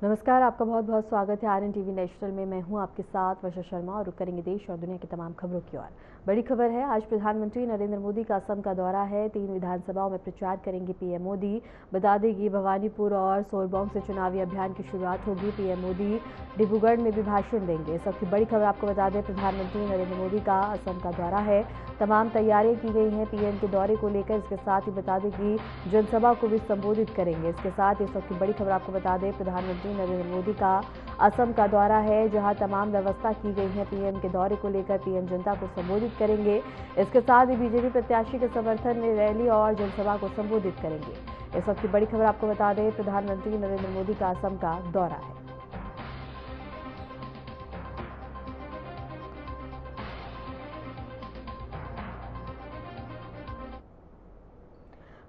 नमस्कार, आपका बहुत बहुत स्वागत है आरएन टीवी नेशनल में। मैं हूं आपके साथ वर्षा शर्मा और रुक करेंगे देश और दुनिया की तमाम खबरों की ओर। बड़ी खबर है, आज प्रधानमंत्री नरेंद्र मोदी का असम का दौरा है। 3 विधानसभाओं में प्रचार करेंगे पीएम मोदी। बता दें कि भवानीपुर और सोरबोंग से चुनावी अभियान की शुरुआत होगी। पीएम मोदी डिब्रूगढ़ में भी भाषण देंगे। सबकी बड़ी खबर आपको बता दें, प्रधानमंत्री नरेंद्र मोदी का असम का दौरा है। तमाम तैयारियां की गई हैं पीएम के दौरे को लेकर। इसके साथ ही बता दें कि जनसभा को भी संबोधित करेंगे। इसके साथ इस वक्त की बड़ी खबर आपको बता दें, प्रधानमंत्री नरेंद्र मोदी का असम का दौरा है, जहां तमाम व्यवस्था की गई है पीएम के दौरे को लेकर। पीएम जनता को संबोधित करेंगे। इसके साथ ही बीजेपी प्रत्याशी के समर्थन में रैली और जनसभा को संबोधित करेंगे। इस वक्त की बड़ी खबर आपको बता दें, प्रधानमंत्री नरेंद्र मोदी का असम का दौरा है।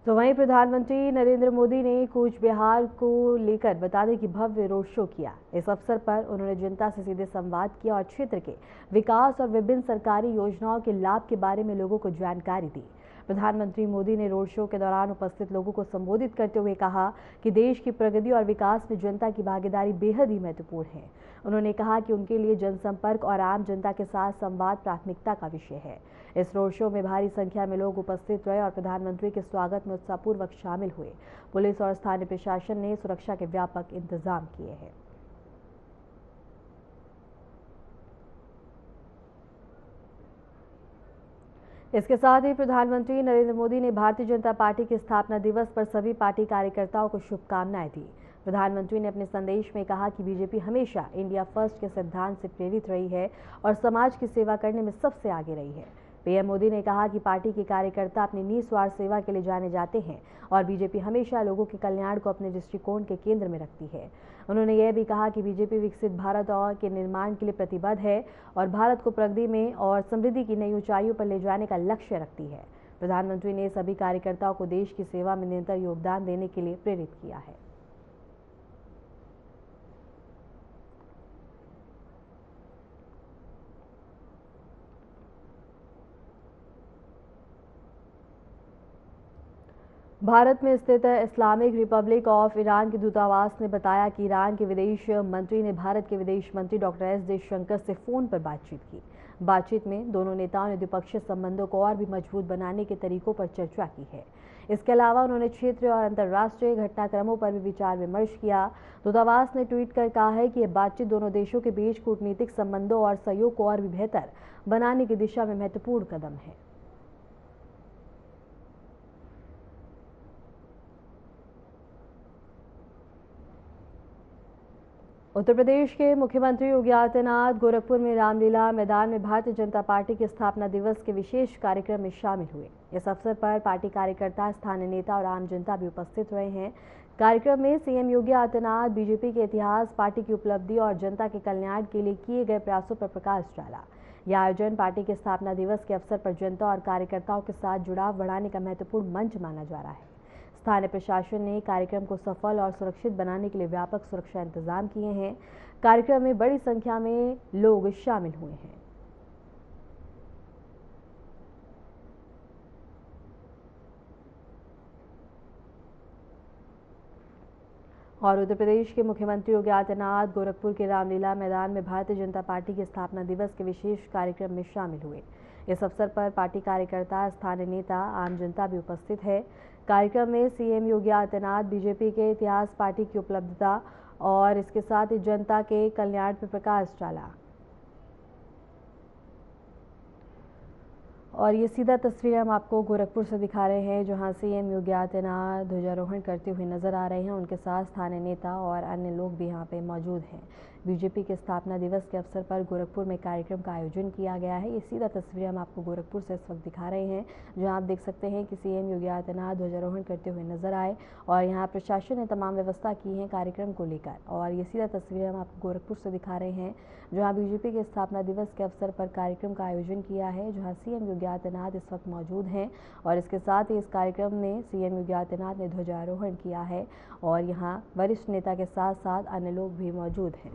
तो वहीं प्रधानमंत्री नरेंद्र मोदी ने कूच बिहार को लेकर बता दें कि भव्य रोड शो किया। इस अवसर पर उन्होंने जनता से सीधे संवाद किया और क्षेत्र के विकास और विभिन्न सरकारी योजनाओं के लाभ के बारे में लोगों को जानकारी दी। प्रधानमंत्री मोदी ने रोड शो के दौरान उपस्थित लोगों को संबोधित करते हुए कहा कि देश की प्रगति और विकास में जनता की भागीदारी बेहद ही महत्वपूर्ण है। उन्होंने कहा कि उनके लिए जनसंपर्क और आम जनता के साथ संवाद प्राथमिकता का विषय है। इस रोड शो में भारी संख्या में लोग उपस्थित रहे और प्रधानमंत्री के स्वागत में उत्साहपूर्वक शामिल हुए। पुलिस और स्थानीय प्रशासन ने सुरक्षा के व्यापक इंतजाम किए हैं। इसके साथ ही प्रधानमंत्री नरेंद्र मोदी ने भारतीय जनता पार्टी के स्थापना दिवस पर सभी पार्टी कार्यकर्ताओं को शुभकामनाएं दी। प्रधानमंत्री ने अपने संदेश में कहा कि बीजेपी हमेशा इंडिया फर्स्ट के सिद्धांत से प्रेरित रही है और समाज की सेवा करने में सबसे आगे रही है। पीएम मोदी ने कहा कि पार्टी के कार्यकर्ता अपनी निस्वार्थ सेवा के लिए जाने जाते हैं और बीजेपी हमेशा लोगों के कल्याण को अपने दृष्टिकोण के केंद्र में रखती है। उन्होंने यह भी कहा कि बीजेपी विकसित भारत और के निर्माण के लिए प्रतिबद्ध है और भारत को प्रगति में और समृद्धि की नई ऊंचाइयों पर ले जाने का लक्ष्य रखती है। प्रधानमंत्री ने सभी कार्यकर्ताओं को देश की सेवा में निरंतर योगदान देने के लिए प्रेरित किया है। भारत में स्थित इस्लामिक रिपब्लिक ऑफ ईरान के दूतावास ने बताया कि ईरान के विदेश मंत्री ने भारत के विदेश मंत्री डॉक्टर एस जयशंकर से फोन पर बातचीत की। बातचीत में दोनों नेताओं ने द्विपक्षीय संबंधों को और भी मजबूत बनाने के तरीकों पर चर्चा की है। इसके अलावा उन्होंने क्षेत्रीय और अंतर्राष्ट्रीय घटनाक्रमों पर भी विचार विमर्श किया। दूतावास ने ट्वीट कर कहा है कि यह बातचीत दोनों देशों के बीच कूटनीतिक संबंधों और सहयोग को और भी बेहतर बनाने की दिशा में महत्वपूर्ण कदम है। उत्तर प्रदेश के मुख्यमंत्री योगी आदित्यनाथ गोरखपुर में रामलीला मैदान में भारतीय जनता पार्टी के स्थापना दिवस के विशेष कार्यक्रम में शामिल हुए। इस अवसर पर पार्टी कार्यकर्ता, स्थानीय नेता और आम जनता भी उपस्थित रहे हैं। कार्यक्रम में सीएम योगी आदित्यनाथ बीजेपी के इतिहास, पार्टी की उपलब्धि और जनता के कल्याण के लिए किए गए प्रयासों पर प्रकाश डाला। यह आयोजन पार्टी के स्थापना दिवस के अवसर पर जनता और कार्यकर्ताओं के साथ जुड़ाव बढ़ाने का महत्वपूर्ण मंच माना जा रहा है। स्थानीय प्रशासन ने कार्यक्रम को सफल और सुरक्षित बनाने के लिए व्यापक सुरक्षा इंतजाम किए हैं। कार्यक्रम में बड़ी संख्या में लोग शामिल हुए हैं। और उत्तर प्रदेश के मुख्यमंत्री योगी आदित्यनाथ गोरखपुर के रामलीला मैदान में भारतीय जनता पार्टी के स्थापना दिवस के विशेष कार्यक्रम में शामिल हुए। इस अवसर पर पार्टी कार्यकर्ता, स्थानीय नेता, आम जनता भी उपस्थित है। कार्यक्रम में सीएम योगी आदित्यनाथ बीजेपी के इतिहास, पार्टी की उपलब्धता और इसके साथ ही जनता के कल्याण पर प्रकाश डाला। और ये सीधा तस्वीरें हम आपको गोरखपुर से दिखा रहे हैं, जहां सीएम योगी आदित्यनाथ ध्वजारोहण करते हुए नजर आ रहे हैं। उनके साथ स्थानीय नेता और अन्य लोग भी यहां पे मौजूद हैं। बीजेपी के स्थापना दिवस के अवसर पर गोरखपुर में कार्यक्रम का आयोजन किया गया है। ये सीधा तस्वीरें हम आपको गोरखपुर से इस वक्त दिखा रहे हैं, जहां आप देख सकते हैं कि सीएम योगी आदित्यनाथ ध्वजारोहण करते हुए नजर आए और यहाँ प्रशासन ने तमाम व्यवस्था की है कार्यक्रम को लेकर। और ये सीधा तस्वीरें हम आपको गोरखपुर से दिखा रहे हैं, जहाँ बीजेपी के स्थापना दिवस के अवसर पर कार्यक्रम का आयोजन किया है, जहाँ सीएम योगी आदित्यनाथ इस वक्त मौजूद हैं। और इसके साथ ही इस कार्यक्रम में सीएम योगी आदित्यनाथ ने ध्वजारोहण किया है और यहाँ वरिष्ठ नेता के साथ साथ अन्य लोग भी मौजूद हैं।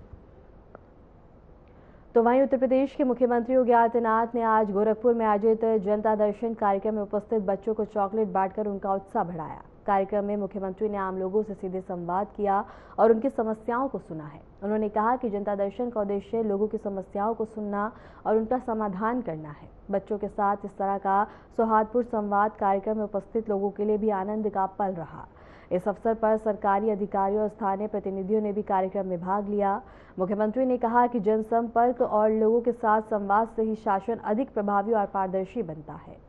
तो वहीं उत्तर प्रदेश के मुख्यमंत्री योगी आदित्यनाथ ने आज गोरखपुर में आयोजित जनता दर्शन कार्यक्रम में उपस्थित बच्चों को चॉकलेट बांटकर उनका उत्साह बढ़ाया। कार्यक्रम में मुख्यमंत्री ने आम लोगों से सीधे संवाद किया और उनकी समस्याओं को सुना है। उन्होंने कहा कि जनता दर्शन का उद्देश्य लोगों की समस्याओं को सुनना और उनका समाधान करना है। बच्चों के साथ इस तरह का सौहार्दपूर्ण संवाद कार्यक्रम में उपस्थित लोगों के लिए भी आनंद का पल रहा। इस अवसर पर सरकारी अधिकारियों और स्थानीय प्रतिनिधियों ने भी कार्यक्रम में भाग लिया। मुख्यमंत्री ने कहा कि जनसंपर्क और लोगों के साथ संवाद से ही शासन अधिक प्रभावी और पारदर्शी बनता है।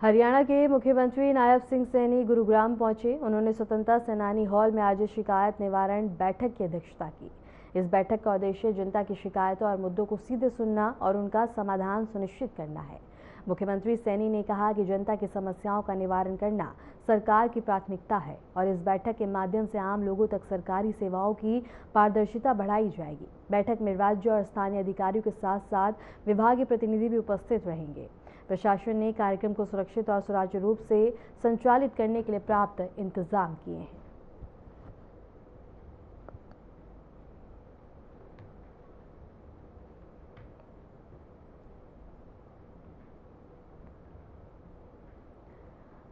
हरियाणा के मुख्यमंत्री नायब सिंह सैनी गुरुग्राम पहुंचे। उन्होंने स्वतंत्रता सेनानी हॉल में आयोजित शिकायत निवारण बैठक की अध्यक्षता की। इस बैठक का उद्देश्य जनता की शिकायतों और मुद्दों को सीधे सुनना और उनका समाधान सुनिश्चित करना है। मुख्यमंत्री सैनी ने कहा कि जनता की समस्याओं का निवारण करना सरकार की प्राथमिकता है और इस बैठक के माध्यम से आम लोगों तक सरकारी सेवाओं की पारदर्शिता बढ़ाई जाएगी। बैठक में राज्य और स्थानीय अधिकारियों के साथ साथ विभागीय प्रतिनिधि भी उपस्थित रहेंगे। प्रशासन ने कार्यक्रम को सुरक्षित और सुचारू रूप से संचालित करने के लिए पर्याप्त इंतजाम किए हैं।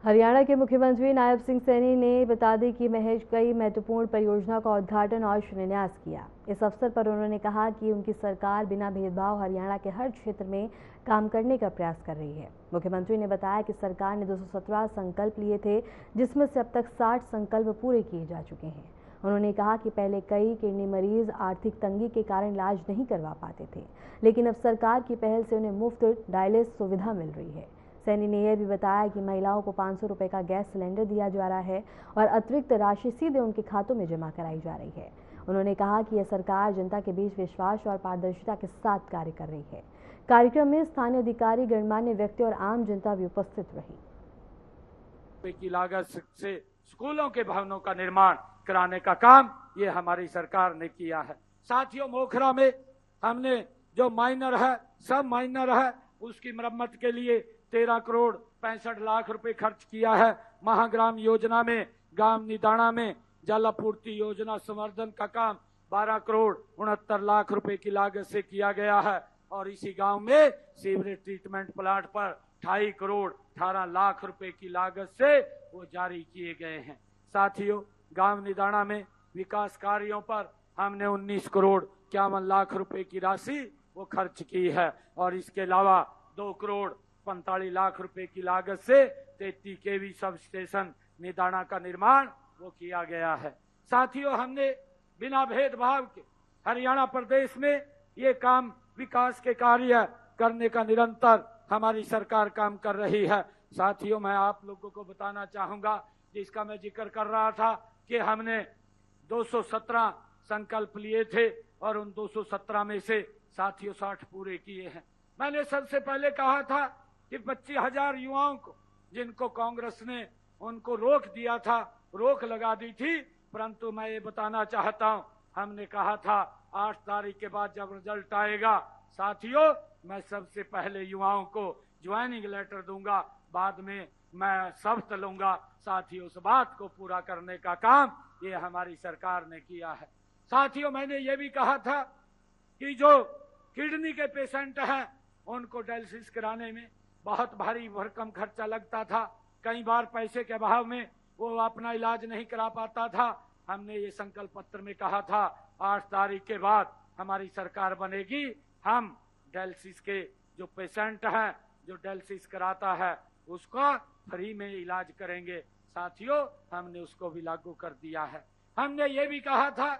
हरियाणा के मुख्यमंत्री नायब सिंह सैनी ने बता दी कि महज कई महत्वपूर्ण परियोजनाओं का उद्घाटन और शिलान्यास किया। इस अवसर पर उन्होंने कहा कि उनकी सरकार बिना भेदभाव हरियाणा के हर क्षेत्र में काम करने का प्रयास कर रही है। मुख्यमंत्री ने बताया कि सरकार ने 217 संकल्प लिए थे, जिसमें से अब तक 60 संकल्प पूरे किए जा चुके हैं। उन्होंने कहा कि पहले कई किडनी मरीज आर्थिक तंगी के कारण इलाज नहीं करवा पाते थे, लेकिन अब सरकार की पहल से उन्हें मुफ्त डायलिसिस सुविधा मिल रही है। सैनी ने यह भी बताया कि महिलाओं को 500 रुपए का गैस सिलेंडर दिया जा रहा है और अतिरिक्त राशि सीधे उनके खातों में जमा कराई जा रही है। उन्होंने कहा कि यह सरकार जनता के बीच विश्वास और पारदर्शिता के साथ कार्य कर रही है। कार्यक्रम में स्थानीय अधिकारी, गणमान्य व्यक्ति और आम जनता भी उपस्थित रही। की लागत से स्कूलों के भवनों का निर्माण कराने का काम ये हमारी सरकार ने किया है। साथियों, मोखरा में हमने जो माइनर है, सब माइनर है, उसकी मरम्मत के लिए 13 करोड़ 65 लाख रुपए खर्च किया है। महाग्राम योजना में, गांव निदाना में जल आपूर्ति योजना संवर्धन का काम 12 करोड़ 69 लाख रुपए की लागत से किया गया है और इसी गांव में सीवरेज ट्रीटमेंट प्लांट पर 2.5 करोड़ 18 लाख रुपए की लागत से वो जारी किए गए हैं। साथियों, गांव निदाना में विकास कार्यों पर हमने 19 करोड़ 51 लाख रुपए की राशि वो खर्च की है और इसके अलावा 2 करोड़ 45 लाख रुपए की लागत से 33 केवी सब स्टेशन निदाना का निर्माण वो किया गया है। साथियों, हमने बिना भेदभाव के हरियाणा प्रदेश में ये काम, विकास के कार्य करने का निरंतर हमारी सरकार काम कर रही है। साथियों, मैं आप लोगों को बताना चाहूंगा, जिसका मैं जिक्र कर रहा था कि हमने 217 संकल्प लिए थे और उन 217 में से साथियों 60 पूरे किए हैं। मैंने सबसे पहले कहा था कि 25,000 युवाओं को, जिनको कांग्रेस ने उनको रोक दिया था, रोक लगा दी थी, परंतु मैं ये बताना चाहता हूं, हमने कहा था 8 तारीख के बाद जब रिजल्ट आएगा, साथियों मैं सबसे पहले युवाओं को ज्वाइनिंग लेटर दूंगा, बाद में मैं शपथ लूंगा। साथियों, उस बात को पूरा करने का काम ये हमारी सरकार ने किया है। साथियों, मैंने ये भी कहा था कि जो किडनी के पेशेंट हैं उनको डायलिसिस कराने में बहुत भारी भरकम खर्चा लगता था। कई बार पैसे के अभाव में वो अपना इलाज नहीं करा पाता था। हमने ये संकल्प पत्र में कहा था 8 तारीख के बाद हमारी सरकार बनेगी, हम डायलिसिस के जो पेशेंट हैं, जो डायलिसिस कराता है, उसका फ्री में इलाज करेंगे। साथियों, हमने उसको भी लागू कर दिया है। हमने ये भी कहा था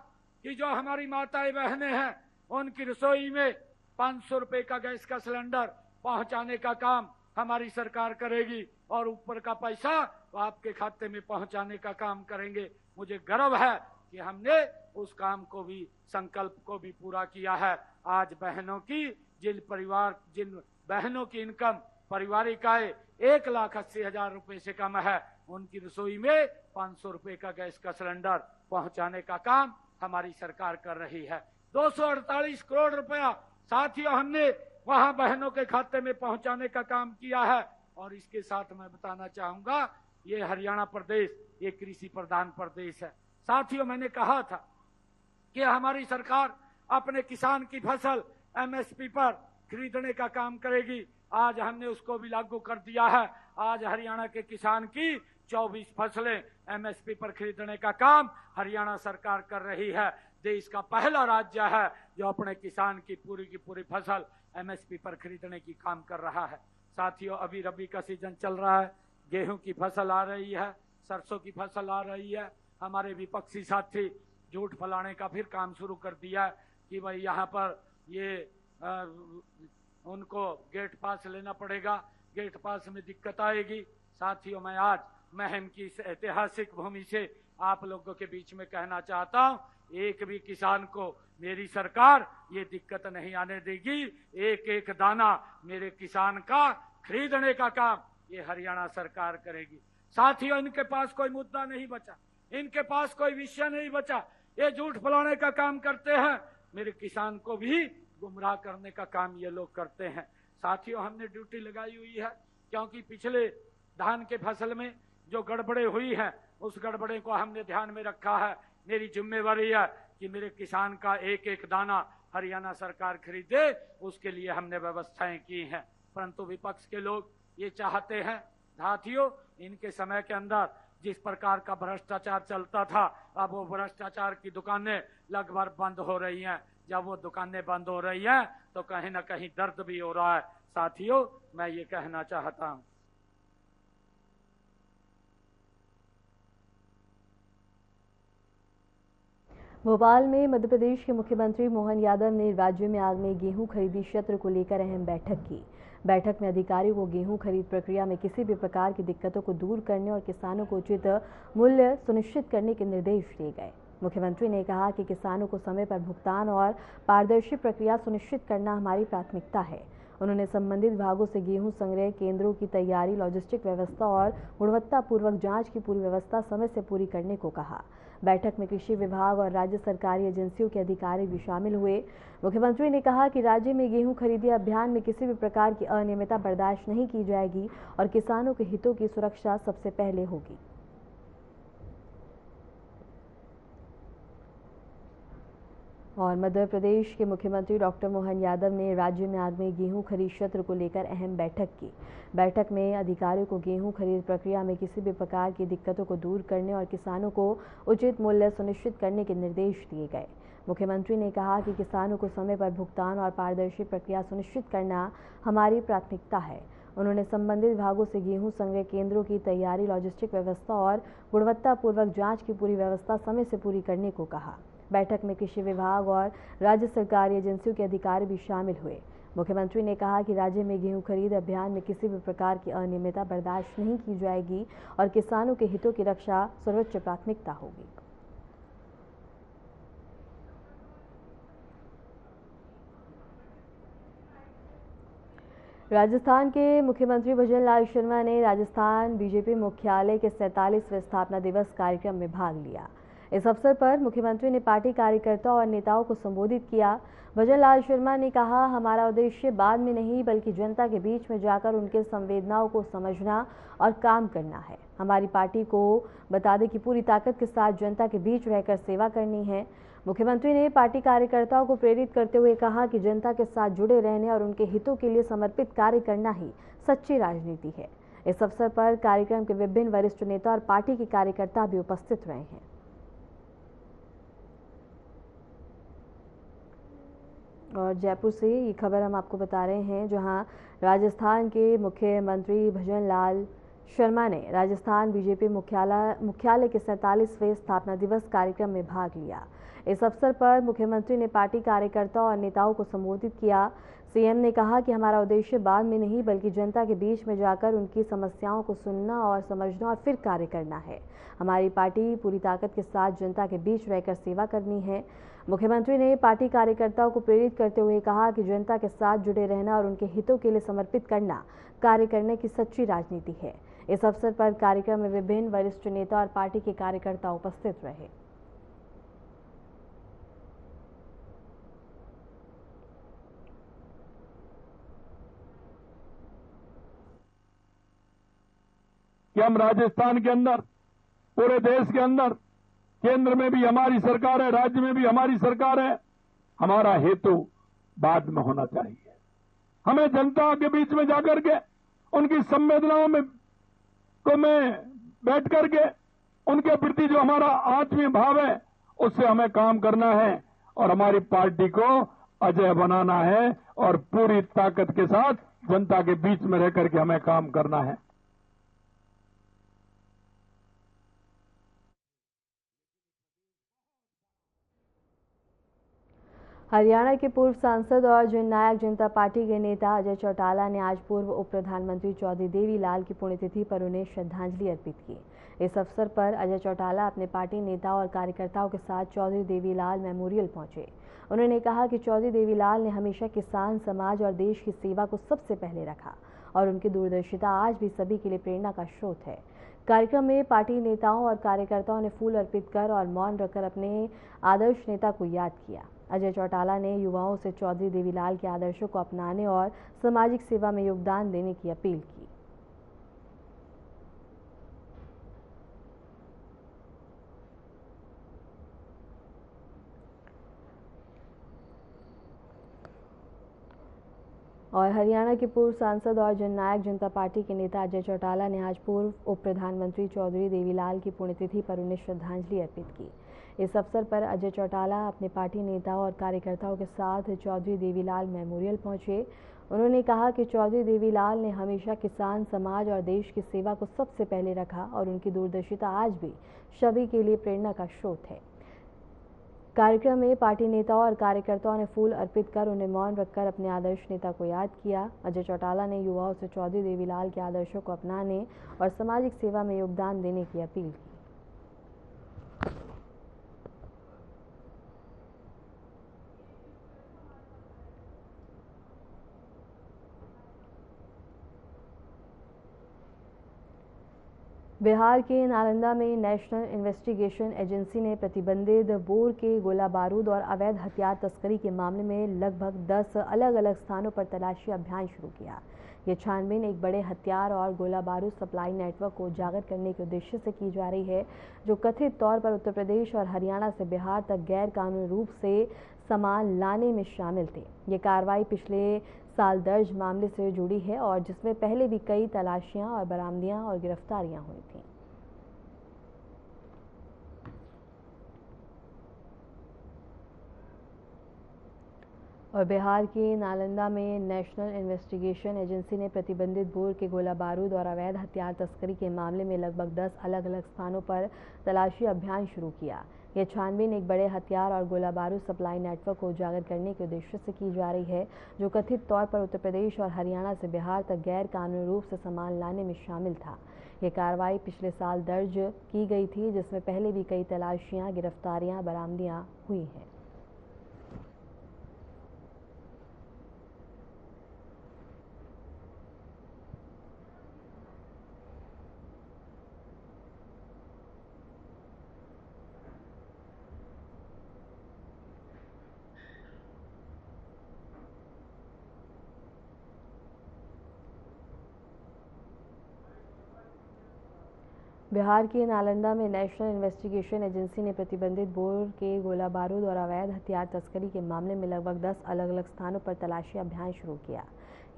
कि जो हमारी माताएं बहनें हैं उनकी रसोई में 500 रुपए का गैस का सिलेंडर पहुंचाने का काम हमारी सरकार करेगी और ऊपर का पैसा तो आपके खाते में पहुंचाने का काम करेंगे। मुझे गर्व है कि हमने उस काम को भी, संकल्प को भी पूरा किया है। आज बहनों की, जिन बहनों की इनकम पारिवारिक आय 1,80,000 रुपए से कम है, उनकी रसोई में 500 रुपए का गैस का सिलेंडर पहुंचाने का काम हमारी सरकार कर रही है। 248 करोड़ रुपया साथियों हमने वहां बहनों के खाते में पहुंचाने का काम किया है। और इसके साथ मैं बताना चाहूंगा, ये हरियाणा प्रदेश ये कृषि प्रधान प्रदेश है। साथियों, मैंने कहा था कि हमारी सरकार अपने किसान की फसल एमएसपी पर खरीदने का काम करेगी। आज हमने उसको भी लागू कर दिया है। आज हरियाणा के किसान की 24 फसलें एमएसपी पर खरीदने का काम हरियाणा सरकार कर रही है। देश का पहला राज्य है जो अपने किसान की पूरी फसल एमएसपी पर खरीदने की काम कर रहा है। साथियों, अभी रबी का सीजन चल रहा है, गेहूं की फसल आ रही है, सरसों की फसल आ रही है। हमारे विपक्षी साथी झूठ फैलाने का फिर काम शुरू कर दिया कि भाई यहाँ पर ये उनको गेट पास लेना पड़ेगा, गेट पास में दिक्कत आएगी। साथियों, मैं आज महम की इस ऐतिहासिक भूमि से आप लोगों के बीच में कहना चाहता हूं, एक भी किसान को मेरी सरकार ये दिक्कत नहीं आने देगी। एक एक दाना मेरे किसान का खरीदने का काम ये हरियाणा सरकार करेगी। साथियों, इनके पास कोई मुद्दा नहीं बचा, इनके पास कोई विषय नहीं बचा। ये झूठ फैलाने का काम करते हैं, मेरे किसान को भी गुमराह करने का काम ये लोग करते हैं। साथियों, हमने ड्यूटी लगाई हुई है क्योंकि पिछले धान के फसल में जो गड़बड़े हुई है उस गड़बड़े को हमने ध्यान में रखा है। मेरी जिम्मेवारी है कि मेरे किसान का एक एक दाना हरियाणा सरकार खरीदे, उसके लिए हमने व्यवस्थाएं की हैं। परंतु विपक्ष के लोग ये चाहते हैं, साथियों, इनके समय के अंदर जिस प्रकार का भ्रष्टाचार चलता था, अब वो भ्रष्टाचार की दुकानें लगभग बंद हो रही हैं। जब वो दुकानें बंद हो रही हैं तो कहीं ना कहीं दर्द भी हो रहा है। साथियों, मैं ये कहना चाहता हूं, भोपाल में मध्य प्रदेश के मुख्यमंत्री मोहन यादव ने राज्य में आगामी गेहूं खरीदी क्षेत्र को लेकर अहम बैठक की। बैठक में अधिकारियों को गेहूं खरीद प्रक्रिया में किसी भी प्रकार की दिक्कतों को दूर करने और किसानों को उचित मूल्य सुनिश्चित करने के निर्देश दिए गए। मुख्यमंत्री ने कहा कि किसानों को समय पर भुगतान और पारदर्शी प्रक्रिया सुनिश्चित करना हमारी प्राथमिकता है। उन्होंने संबंधित विभागों से गेहूं संग्रह केंद्रों की तैयारी, लॉजिस्टिक व्यवस्था और गुणवत्तापूर्वक जांच की पूरी व्यवस्था समय से पूरी करने को कहा। बैठक में कृषि विभाग और राज्य सरकारी एजेंसियों के अधिकारी भी शामिल हुए। मुख्यमंत्री ने कहा कि राज्य में गेहूं खरीदी अभियान में किसी भी प्रकार की अनियमितता बर्दाश्त नहीं की जाएगी और किसानों के हितों की सुरक्षा सबसे पहले होगी। और मध्य प्रदेश के मुख्यमंत्री डॉक्टर मोहन यादव ने राज्य में आगामी गेहूं खरीद क्षेत्र को लेकर अहम बैठक की। बैठक में अधिकारियों को गेहूं खरीद प्रक्रिया में किसी भी प्रकार की दिक्कतों को दूर करने और किसानों को उचित मूल्य सुनिश्चित करने के निर्देश दिए गए। मुख्यमंत्री ने कहा कि किसानों को समय पर भुगतान और पारदर्शी प्रक्रिया सुनिश्चित करना हमारी प्राथमिकता है। उन्होंने संबंधित विभागों से गेहूं संग्रह केंद्रों की तैयारी, लॉजिस्टिक व्यवस्था और गुणवत्तापूर्वक जांच की पूरी व्यवस्था समय से पूरी करने को कहा। बैठक में कृषि विभाग और राज्य सरकारी एजेंसियों के अधिकारी भी शामिल हुए। मुख्यमंत्री ने कहा कि राज्य में गेहूं खरीद अभियान में किसी भी प्रकार की अनियमितता बर्दाश्त नहीं की जाएगी और किसानों के हितों की रक्षा सर्वोच्च प्राथमिकता होगी। राजस्थान के मुख्यमंत्री भजन लाल शर्मा ने राजस्थान बीजेपी मुख्यालय के 47वें स्थापना दिवस कार्यक्रम में भाग लिया। इस अवसर पर मुख्यमंत्री ने पार्टी कार्यकर्ताओं और नेताओं को संबोधित किया। भजन लाल शर्मा ने कहा, हमारा उद्देश्य बाद में नहीं बल्कि जनता के बीच में जाकर उनके संवेदनाओं को समझना और काम करना है। हमारी पार्टी को बता दें कि पूरी ताकत के साथ जनता के बीच रहकर सेवा करनी है। मुख्यमंत्री ने पार्टी कार्यकर्ताओं को प्रेरित करते हुए कहा कि जनता के साथ जुड़े रहने और उनके हितों के लिए समर्पित कार्य करना ही सच्ची राजनीति है। इस अवसर पर कार्यक्रम के विभिन्न वरिष्ठ नेता और पार्टी के कार्यकर्ता भी उपस्थित रहे हैं। और जयपुर से ये खबर हम आपको बता रहे हैं, जहां राजस्थान के मुख्यमंत्री भजन लाल शर्मा ने राजस्थान बीजेपी मुख्यालय के 47वें स्थापना दिवस कार्यक्रम में भाग लिया। इस अवसर पर मुख्यमंत्री ने पार्टी कार्यकर्ताओं और नेताओं को संबोधित किया। सीएम ने कहा कि हमारा उद्देश्य बाद में नहीं बल्कि जनता के बीच में जाकर उनकी समस्याओं को सुनना और समझना और फिर कार्य करना है। हमारी पार्टी पूरी ताकत के साथ जनता के बीच रहकर सेवा करनी है। मुख्यमंत्री ने पार्टी कार्यकर्ताओं को प्रेरित करते हुए कहा कि जनता के साथ जुड़े रहना और उनके हितों के लिए समर्पित करना कार्य करने की सच्ची राजनीति है। इस अवसर पर कार्यक्रम में विभिन्न वरिष्ठ नेता और पार्टी के कार्यकर्ता उपस्थित रहे। कि हम राजस्थान के अंदर, पूरे देश के अंदर, केंद्र में भी हमारी सरकार है, राज्य में भी हमारी सरकार है। हमारा हेतु बाद में होना चाहिए। हमें जनता के बीच में जाकर के उनकी संवेदनाओं में बैठ करके उनके प्रति जो हमारा आत्मीय भाव है उससे हमें काम करना है और हमारी पार्टी को अजय बनाना है और पूरी ताकत के साथ जनता के बीच में रह करके हमें काम करना है। हरियाणा के पूर्व सांसद और जननायक जनता पार्टी के नेता अजय चौटाला ने आज पूर्व उप प्रधानमंत्री चौधरी देवीलाल की पुण्यतिथि पर उन्हें श्रद्धांजलि अर्पित की। इस अवसर पर अजय चौटाला अपने पार्टी नेताओं और कार्यकर्ताओं के साथ चौधरी देवीलाल मेमोरियल पहुंचे। उन्होंने कहा कि चौधरी देवीलाल ने हमेशा किसान, समाज और देश की सेवा को सबसे पहले रखा और उनकी दूरदर्शिता आज भी सभी के लिए प्रेरणा का स्रोत है। कार्यक्रम में पार्टी नेताओं और कार्यकर्ताओं ने फूल अर्पित कर और मौन रखकर अपने आदर्श नेता को याद किया। अजय चौटाला ने युवाओं से चौधरी देवीलाल के आदर्शों को अपनाने और सामाजिक सेवा में योगदान देने की अपील की। और हरियाणा के पूर्व सांसद और जननायक जनता पार्टी के नेता अजय चौटाला ने आज पूर्व उप प्रधानमंत्री चौधरी देवीलाल की पुण्यतिथि पर उन्हें श्रद्धांजलि अर्पित की। इस अवसर पर अजय चौटाला अपने पार्टी नेताओं और कार्यकर्ताओं के साथ चौधरी देवीलाल मेमोरियल पहुंचे। उन्होंने कहा कि चौधरी देवीलाल ने हमेशा किसान, समाज और देश की सेवा को सबसे पहले रखा और उनकी दूरदर्शिता आज भी सभी के लिए प्रेरणा का स्रोत है। कार्यक्रम में पार्टी नेताओं और कार्यकर्ताओं ने फूल अर्पित कर उन्हें मौन रखकर अपने आदर्श नेता को याद किया। अजय चौटाला ने युवाओं से चौधरी देवीलाल के आदर्शों को अपनाने और सामाजिक सेवा में योगदान देने की अपील की। बिहार के नालंदा में नेशनल इन्वेस्टिगेशन एजेंसी ने प्रतिबंधित बोर के गोला बारूद और अवैध हथियार तस्करी के मामले में लगभग 10 अलग अलग स्थानों पर तलाशी अभियान शुरू किया। ये छानबीन एक बड़े हथियार और गोला बारूद सप्लाई नेटवर्क को उजागर करने के उद्देश्य से की जा रही है, जो कथित तौर पर उत्तर प्रदेश और हरियाणा से बिहार तक गैर कानूनी रूप से सामान लाने में शामिल थे। ये कार्रवाई पिछले साल दर्ज मामले से जुड़ी है और जिसमें पहले भी कई तलाशियां और बरामदियां और गिरफ्तारियां हुई थीं। और बिहार के नालंदा में नेशनल इन्वेस्टिगेशन एजेंसी ने प्रतिबंधित बोर के गोला बारूद और अवैध हथियार तस्करी के मामले में लगभग 10 अलग अलग स्थानों पर तलाशी अभियान शुरू किया। यह छानबीन एक बड़े हथियार और गोला बारूद सप्लाई नेटवर्क को उजागर करने के उद्देश्य से की जा रही है, जो कथित तौर पर उत्तर प्रदेश और हरियाणा से बिहार तक गैर कानूनी रूप से सामान लाने में शामिल था। ये कार्रवाई पिछले साल दर्ज की गई थी, जिसमें पहले भी कई तलाशियां, गिरफ्तारियां, बरामदियां हुई हैं। बिहार के नालंदा में नेशनल इन्वेस्टिगेशन एजेंसी ने प्रतिबंधित बोर के गोला बारूद और अवैध हथियार तस्करी के मामले में लगभग 10 अलग अलग स्थानों पर तलाशी अभियान शुरू किया।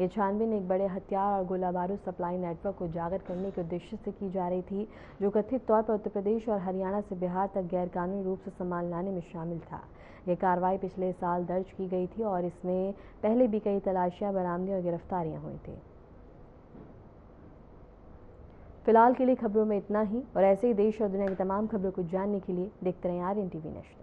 ये छानबीन एक बड़े हथियार और गोला बारूद सप्लाई नेटवर्क को उजागर करने के उद्देश्य से की जा रही थी, जो कथित तौर पर उत्तर प्रदेश और हरियाणा से बिहार तक गैरकानूनी रूप से सामान लाने में शामिल था। ये कार्रवाई पिछले साल दर्ज की गई थी और इसमें पहले भी कई तलाशियां, बरामदियां और गिरफ्तारियां हुई थी। फिलहाल के लिए खबरों में इतना ही और ऐसे ही देश और दुनिया की तमाम खबरों को जानने के लिए देखते रहें आरएन टीवी नेशनल।